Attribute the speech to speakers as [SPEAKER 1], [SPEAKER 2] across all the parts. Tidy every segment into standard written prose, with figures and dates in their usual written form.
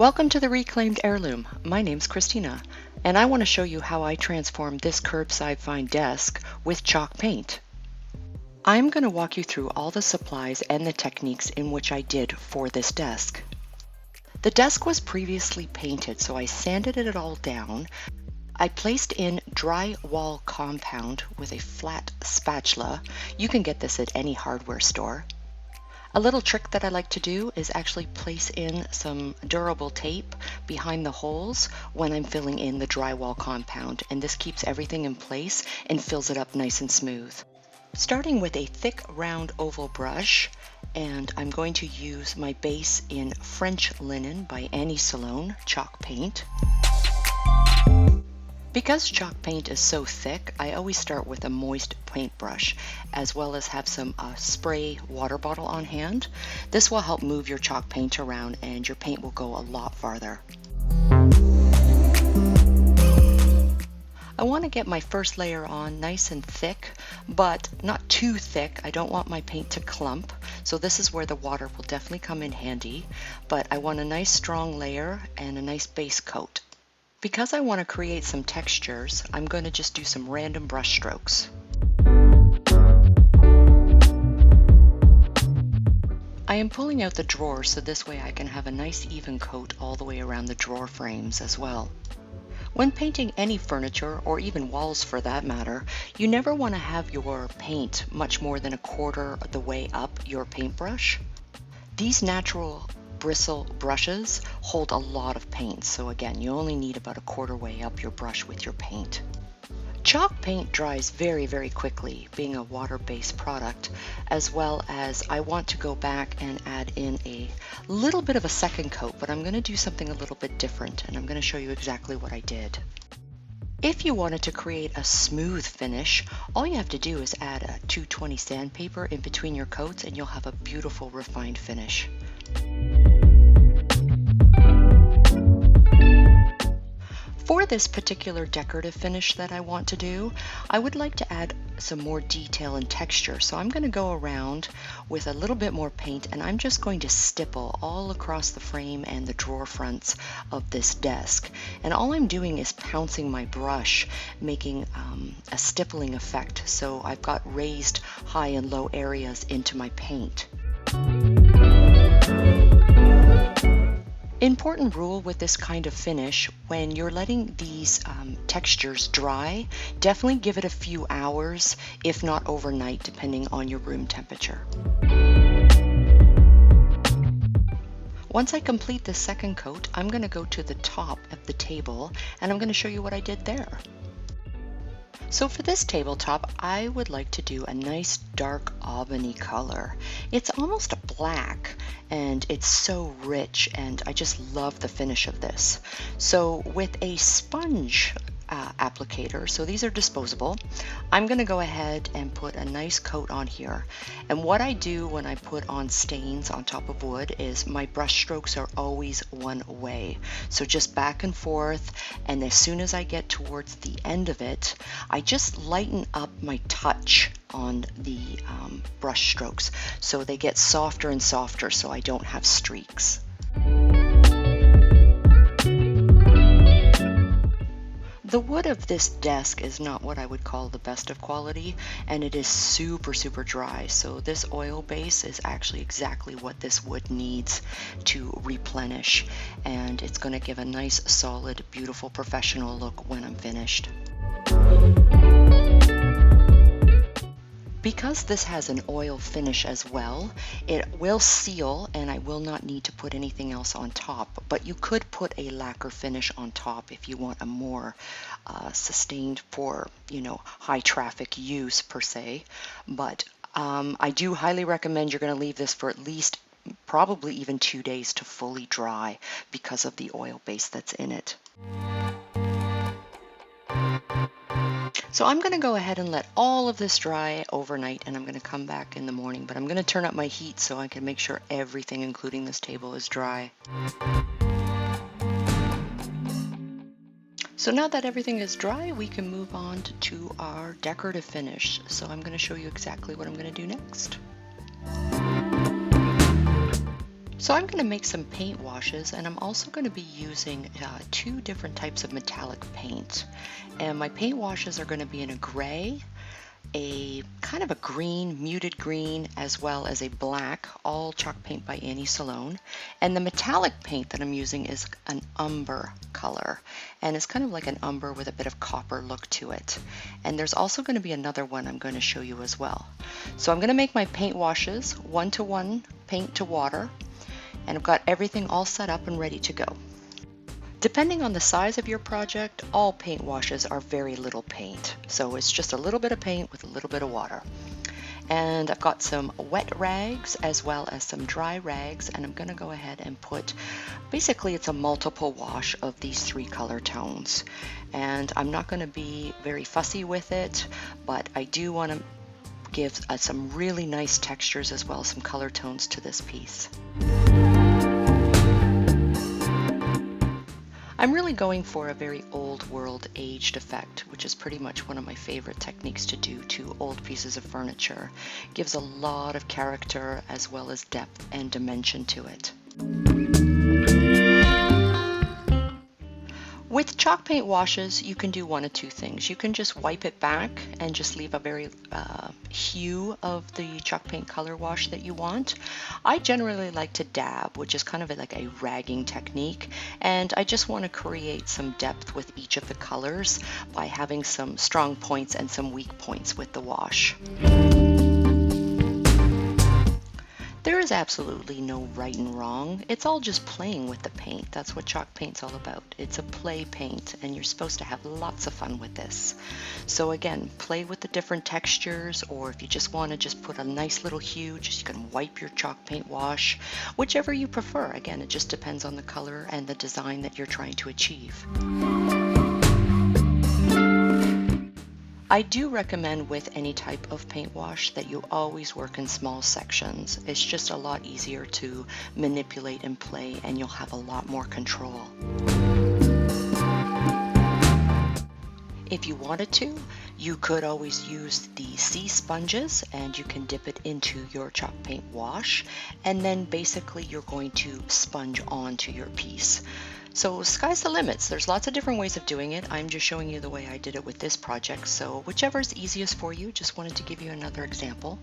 [SPEAKER 1] Welcome to the Reclaimed Heirloom. My name's Christina, and I want to show you how I transformed this curbside find desk with chalk paint. I'm going to walk you through all the supplies and the techniques in which I did for this desk. The desk was previously painted, so I sanded it all down. I placed in drywall compound with a flat spatula. You can get this at any hardware store. A little trick that I like to do is actually place in some durable tape behind the holes when I'm filling in the drywall compound, and this keeps everything in place and fills it up nice and smooth. Starting with a thick round oval brush, and I'm going to use my base in French Linen by Sloan chalk paint. Because chalk paint is so thick, I always start with a moist paintbrush, as well as have some spray water bottle on hand. This will help move your chalk paint around and your paint will go a lot farther. I want to get my first layer on nice and thick, but not too thick. I don't want my paint to clump, so this is where the water will definitely come in handy, but I want a nice strong layer and a nice base coat. Because I want to create some textures, I'm going to just do some random brush strokes. I am pulling out the drawers so this way I can have a nice even coat all the way around the drawer frames as well. When painting any furniture, or even walls for that matter, you never want to have your paint much more than a quarter of the way up your paintbrush. These natural bristle brushes hold a lot of paint, so again, you only need about a quarter way up your brush with your paint. Chalk paint dries very, very quickly, being a water-based product, as well as I want to go back and add in a little bit of a second coat, but I'm going to do something a little bit different, and I'm going to show you exactly what I did. If you wanted to create a smooth finish, all you have to do is add a 220 sandpaper in between your coats and you'll have a beautiful refined finish. For this particular decorative finish that I want to do, I would like to add some more detail and texture. So I'm going to go around with a little bit more paint and I'm just going to stipple all across the frame and the drawer fronts of this desk. And all I'm doing is pouncing my brush, making a stippling effect. So I've got raised high and low areas into my paint. Important rule with this kind of finish, when you're letting these textures dry, definitely give it a few hours, if not overnight, depending on your room temperature. Once I complete the second coat, I'm going to go to the top of the table and I'm going to show you what I did there. So for this tabletop, I would like to do a nice dark ebony color. It's almost a black and it's so rich and I just love the finish of this. So with a sponge applicator, so these are disposable, I'm going to go ahead and put a nice coat on here. And what I do when I put on stains on top of wood is my brush strokes are always one way. So just back and forth, and as soon as I get towards the end of it, I just lighten up my touch on the brush strokes so they get softer and softer so I don't have streaks. The wood of this desk is not what I would call the best of quality, and it is super, super dry. So this oil base is actually exactly what this wood needs to replenish, and it's going to give a nice, solid, beautiful, professional look when I'm finished. Because this has an oil finish as well, it will seal and I will not need to put anything else on top, but you could put a lacquer finish on top if you want a more sustained for, high traffic use per se. But I do highly recommend you're going to leave this for at least probably even 2 days to fully dry because of the oil base that's in it. So I'm going to go ahead and let all of this dry overnight and I'm going to come back in the morning, but I'm going to turn up my heat so I can make sure everything, including this table, is dry. So now that everything is dry, we can move on to our decorative finish. So I'm going to show you exactly what I'm going to do next. So I'm going to make some paint washes, and I'm also going to be using two different types of metallic paint. And my paint washes are going to be in a gray, a kind of a green, muted green, as well as a black, all chalk paint by Sloan. And the metallic paint that I'm using is an umber color, and it's kind of like an umber with a bit of copper look to it. And there's also going to be another one I'm going to show you as well. So I'm going to make my paint washes 1-to-1 paint to water, and I've got everything all set up and ready to go. Depending on the size of your project, all paint washes are very little paint. So it's just a little bit of paint with a little bit of water. And I've got some wet rags as well as some dry rags, and I'm going to go ahead and put, basically it's a multiple wash of these three color tones. And I'm not going to be very fussy with it, but I do want to give some really nice textures as well as some color tones to this piece. I'm really going for a very old world aged effect, which is pretty much one of my favorite techniques to do to old pieces of furniture. It gives a lot of character as well as depth and dimension to it. With chalk paint washes, you can do one of two things. You can just wipe it back and just leave a very hue of the chalk paint color wash that you want. I generally like to dab, which is kind of like a ragging technique, and I just want to create some depth with each of the colors by having some strong points and some weak points with the wash. There is absolutely no right and wrong. It's all just playing with the paint. That's what chalk paint's all about. It's a play paint, and you're supposed to have lots of fun with this. So again, play with the different textures, or if you just want to just put a nice little hue, you can wipe your chalk paint wash, whichever you prefer. Again, it just depends on the color and the design that you're trying to achieve. I do recommend with any type of paint wash that you always work in small sections. It's just a lot easier to manipulate and play, and you'll have a lot more control. If you wanted to, you could always use the sea sponges, and you can dip it into your chalk paint wash, and then basically you're going to sponge onto your piece. So sky's the limits. There's lots of different ways of doing it. I'm just showing you the way I did it with this project. So whichever is easiest for you, just wanted to give you another example.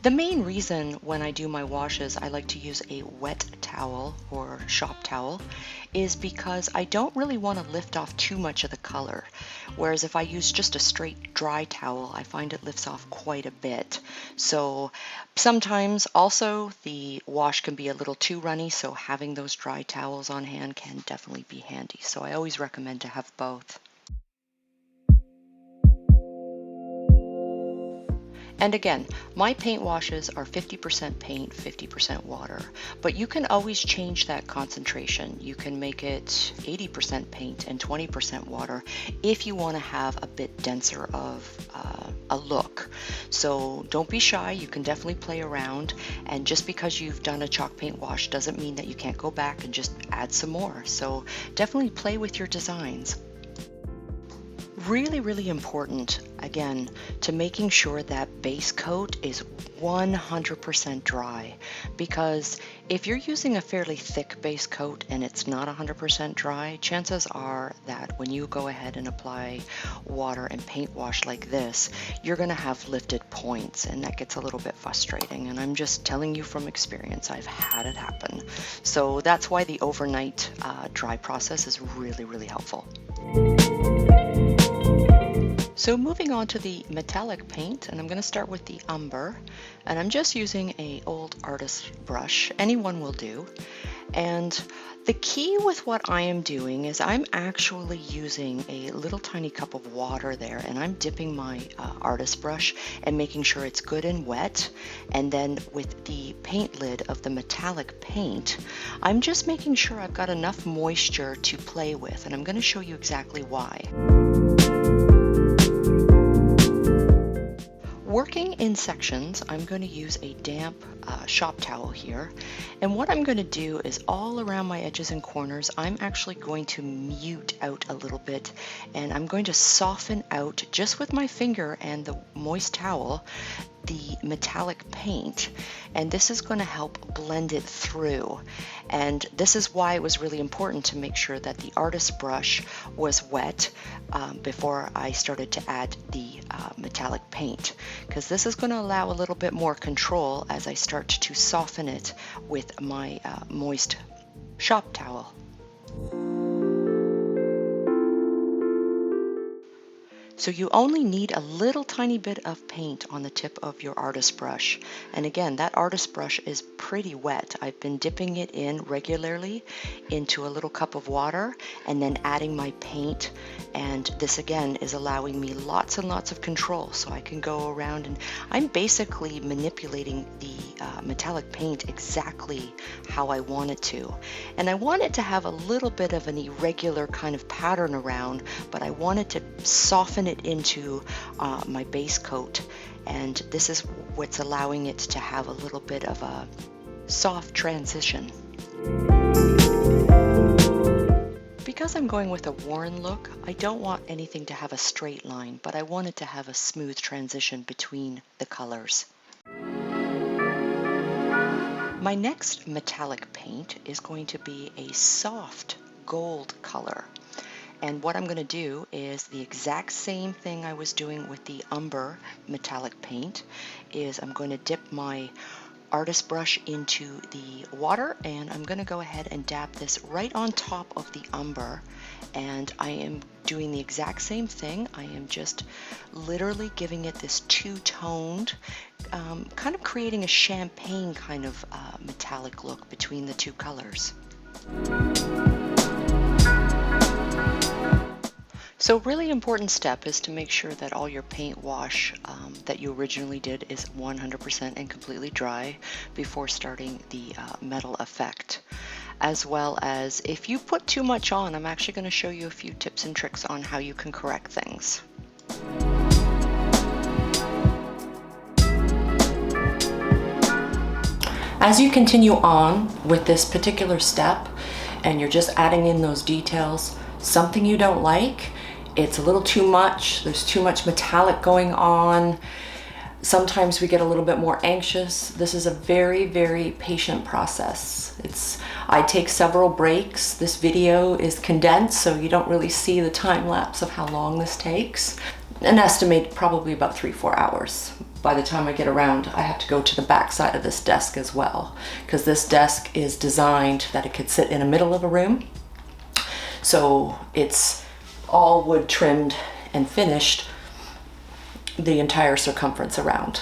[SPEAKER 1] The main reason when I do my washes I like to use a wet towel or shop towel is because I don't really want to lift off too much of the color. Whereas if I use just a straight dry towel, I find it lifts off quite a bit. So sometimes also the wash can be a little too runny, so having those dry towels on hand can definitely be handy. So I always recommend to have both. And again, my paint washes are 50% paint, 50% water, but you can always change that concentration. You can make it 80% paint and 20% water if you want to have a bit denser of a look. So don't be shy, you can definitely play around, and just because you've done a chalk paint wash doesn't mean that you can't go back and just add some more. So definitely play with your designs. Really, really important, again, to making sure that base coat is 100% dry, because if you're using a fairly thick base coat and it's not 100% dry, chances are that when you go ahead and apply water and paint wash like this, you're going to have lifted points, and that gets a little bit frustrating. And I'm just telling you from experience, I've had it happen. So that's why the overnight dry process is really, really helpful. So moving on to the metallic paint, and I'm going to start with the umber, and I'm just using an old artist brush. Anyone will do. And the key with what I am doing is I'm actually using a little tiny cup of water there, and I'm dipping my artist brush and making sure it's good and wet. And then with the paint lid of the metallic paint, I'm just making sure I've got enough moisture to play with, and I'm going to show you exactly why. Working in sections, I'm going to use a damp shop towel here. And what I'm going to do is all around my edges and corners, I'm actually going to mute out a little bit, and I'm going to soften out just with my finger and the moist towel the metallic paint, and this is going to help blend it through. And this is why it was really important to make sure that the artist brush was wet before I started to add the metallic paint, because this is going to allow a little bit more control as I start to soften it with my moist shop towel. So you only need a little tiny bit of paint on the tip of your artist brush. And again, that artist brush is pretty wet. I've been dipping it in regularly into a little cup of water and then adding my paint. And this again is allowing me lots and lots of control. So I can go around and I'm basically manipulating the metallic paint exactly how I want it to. And I want it to have a little bit of an irregular kind of pattern around, but I want it to soften it into my base coat, and this is what's allowing it to have a little bit of a soft transition. Because I'm going with a worn look, I don't want anything to have a straight line, but I want it to have a smooth transition between the colors. My next metallic paint is going to be a soft gold color. And what I'm going to do is the exact same thing I was doing with the umber metallic paint, is I'm going to dip my artist brush into the water, and I'm going to go ahead and dab this right on top of the umber. And I am doing the exact same thing. I am just literally giving it this two-toned, kind of creating a champagne kind of metallic look between the two colors. So really important step is to make sure that all your paint wash that you originally did is 100% and completely dry before starting the metal effect. As well as if you put too much on, I'm actually going to show you a few tips and tricks on how you can correct things. As you continue on with this particular step and you're just adding in those details, something you don't like, it's a little too much, there's too much metallic going on, sometimes we get a little bit more anxious. This is a very, very patient process. I take several breaks. This video is condensed, so you don't really see the time lapse of how long this takes. An estimate probably about 3-4 hours. By the time I get around, I have to go to the back side of this desk as well, because this desk is designed that it could sit in the middle of a room. So it's all wood trimmed and finished the entire circumference around.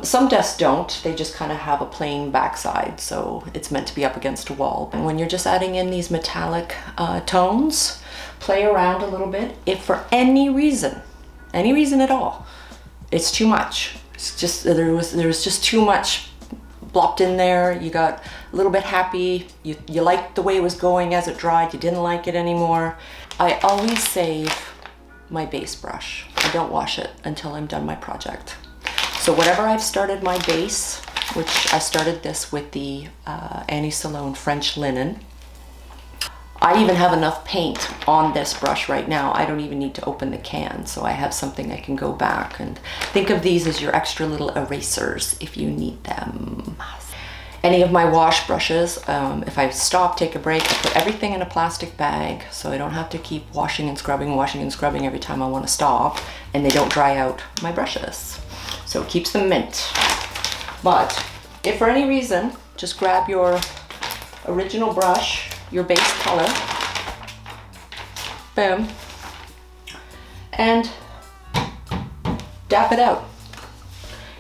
[SPEAKER 1] Some desks don't, they just kind of have a plain backside, so it's meant to be up against a wall. And when you're just adding in these metallic tones, play around a little bit. If for any reason at all, it's too much. It's just, there was just too much blopped in there. You got a little bit happy, you liked the way it was going as it dried, you didn't like it anymore. I always save my base brush. I don't wash it until I'm done my project. So whatever I've started my base, which I started this with the Sloan French linen. I even have enough paint on this brush right now. I don't even need to open the can, so I have something I can go back and think of these as your extra little erasers if you need them. Any of my wash brushes, if I stop, take a break, I put everything in a plastic bag so I don't have to keep washing and scrubbing every time I want to stop, and they don't dry out my brushes. So it keeps them mint. But if for any reason, just grab your original brush, your base color, boom, and dap it out.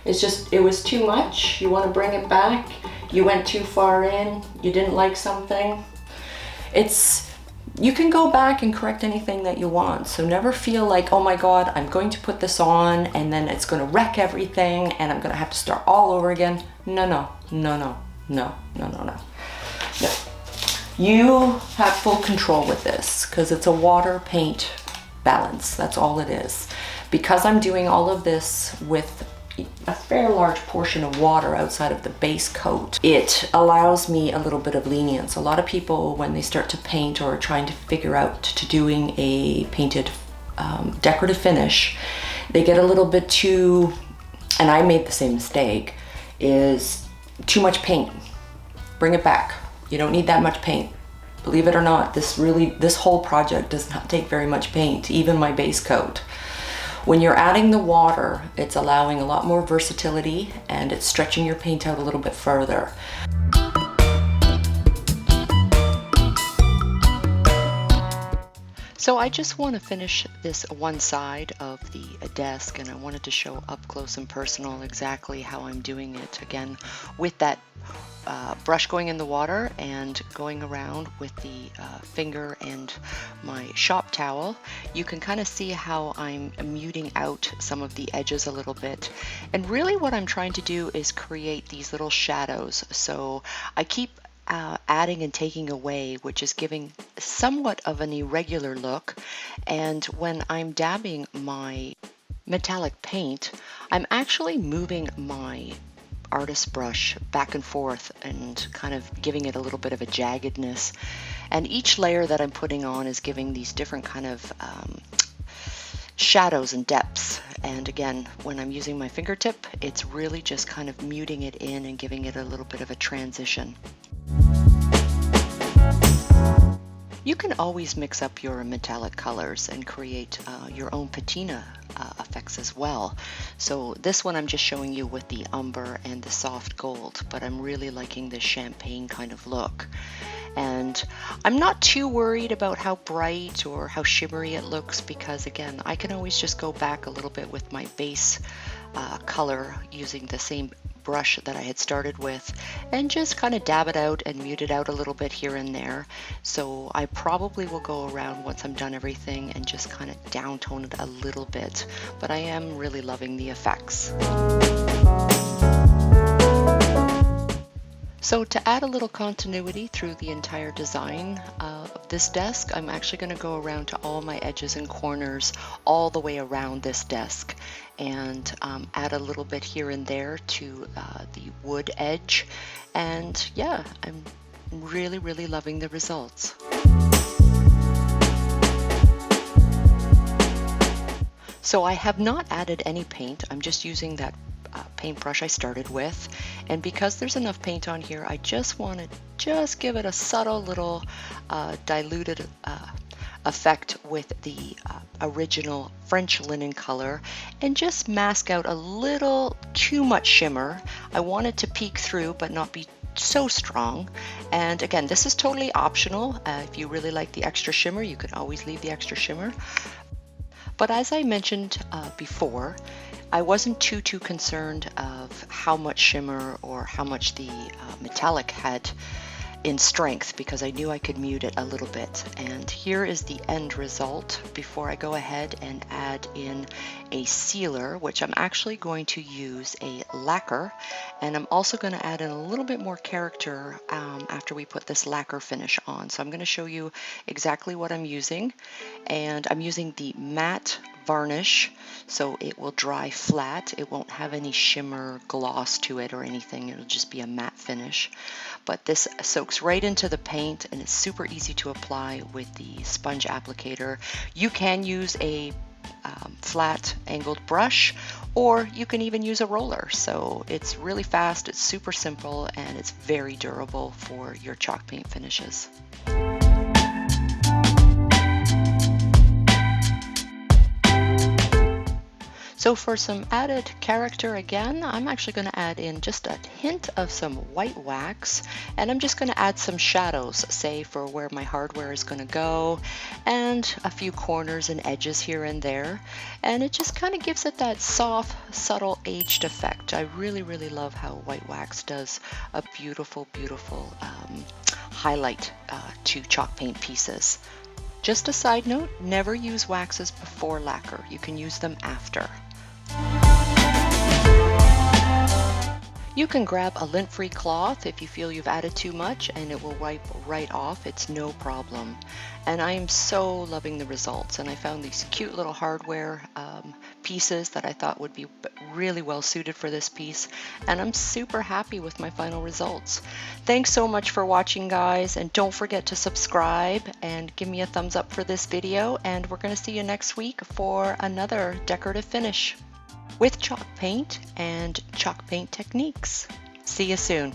[SPEAKER 1] It was too much, you want to bring it back, you went too far in, you didn't like something. You can go back and correct anything that you want, so never feel like, oh my god, I'm going to put this on and then it's going to wreck everything and I'm going to have to start all over again. No. You have full control with this because it's a water paint balance. That's all it is. Because I'm doing all of this with a fair large portion of water outside of the base coat, it allows me a little bit of lenience. A lot of people, when they start to paint or are trying to figure out to doing a painted decorative finish, they get a little bit too, and I made the same mistake, is too much paint. Bring it back. You don't need that much paint. Believe it or not, this whole project does not take very much paint, even my base coat. When you're adding the water, it's allowing a lot more versatility and it's stretching your paint out a little bit further. So I just want to finish this one side of the desk, and I wanted to show up close and personal exactly how I'm doing it, again with that brush going in the water and going around with the finger and my shop towel. You can kind of see how I'm muting out some of the edges a little bit, and really what I'm trying to do is create these little shadows. So I keep adding and taking away, which is giving somewhat of an irregular look. And when I'm dabbing my metallic paint, I'm actually moving my artist brush back and forth and kind of giving it a little bit of a jaggedness. And each layer that I'm putting on is giving these different kind of shadows and depths. And again, when I'm using my fingertip, it's really just kind of muting it in and giving it a little bit of a transition. You can always mix up your metallic colors and create your own patina effects as well. So this one I'm just showing you with the umber and the soft gold, but I'm really liking this champagne kind of look. And I'm not too worried about how bright or how shimmery it looks, because again, I can always just go back a little bit with my base color using the same brush that I had started with and just kind of dab it out and mute it out a little bit here and there. So I probably will go around once I'm done everything and just kind of downtone it a little bit, but I am really loving the effects. So to add a little continuity through the entire design of this desk, I'm actually going to go around to all my edges and corners all the way around this desk and add a little bit here and there to the wood edge. And yeah, I'm really, really loving the results. So I have not added any paint. I'm just using that paintbrush I started with, and because there's enough paint on here, I just want to give it a subtle little diluted effect with the original French linen color and just mask out a little too much shimmer. I want it to peek through but not be so strong. And again, this is totally optional. If you really like the extra shimmer, you can always leave the extra shimmer. But as I mentioned before, I wasn't too concerned of how much shimmer or how much the metallic had in strength, because I knew I could mute it a little bit. And here is the end result before I go ahead and add in a sealer, which I'm actually going to use a lacquer, and I'm also going to add in a little bit more character after we put this lacquer finish on. So I'm going to show you exactly what I'm using, and I'm using the matte varnish, so it will dry flat. It won't have any shimmer gloss to it or anything. It'll just be a matte finish. But this soaks right into the paint and it's super easy to apply with the sponge applicator. You can use a flat angled brush, or you can even use a roller. So it's really fast, it's super simple, and it's very durable for your chalk paint finishes. So for some added character again, I'm actually going to add in just a hint of some white wax, and I'm just going to add some shadows, say for where my hardware is going to go, and a few corners and edges here and there, and it just kind of gives it that soft, subtle, aged effect. I really, really love how white wax does a beautiful, beautiful highlight to chalk paint pieces. Just a side note, never use waxes before lacquer. You can use them after. You can grab a lint-free cloth if you feel you've added too much, and it will wipe right off. It's no problem. And I am so loving the results, and I found these cute little hardware pieces that I thought would be really well suited for this piece, and I'm super happy with my final results. Thanks so much for watching, guys, and don't forget to subscribe and give me a thumbs up for this video, and we're going to see you next week for another decorative finish with chalk paint and chalk paint techniques. See you soon.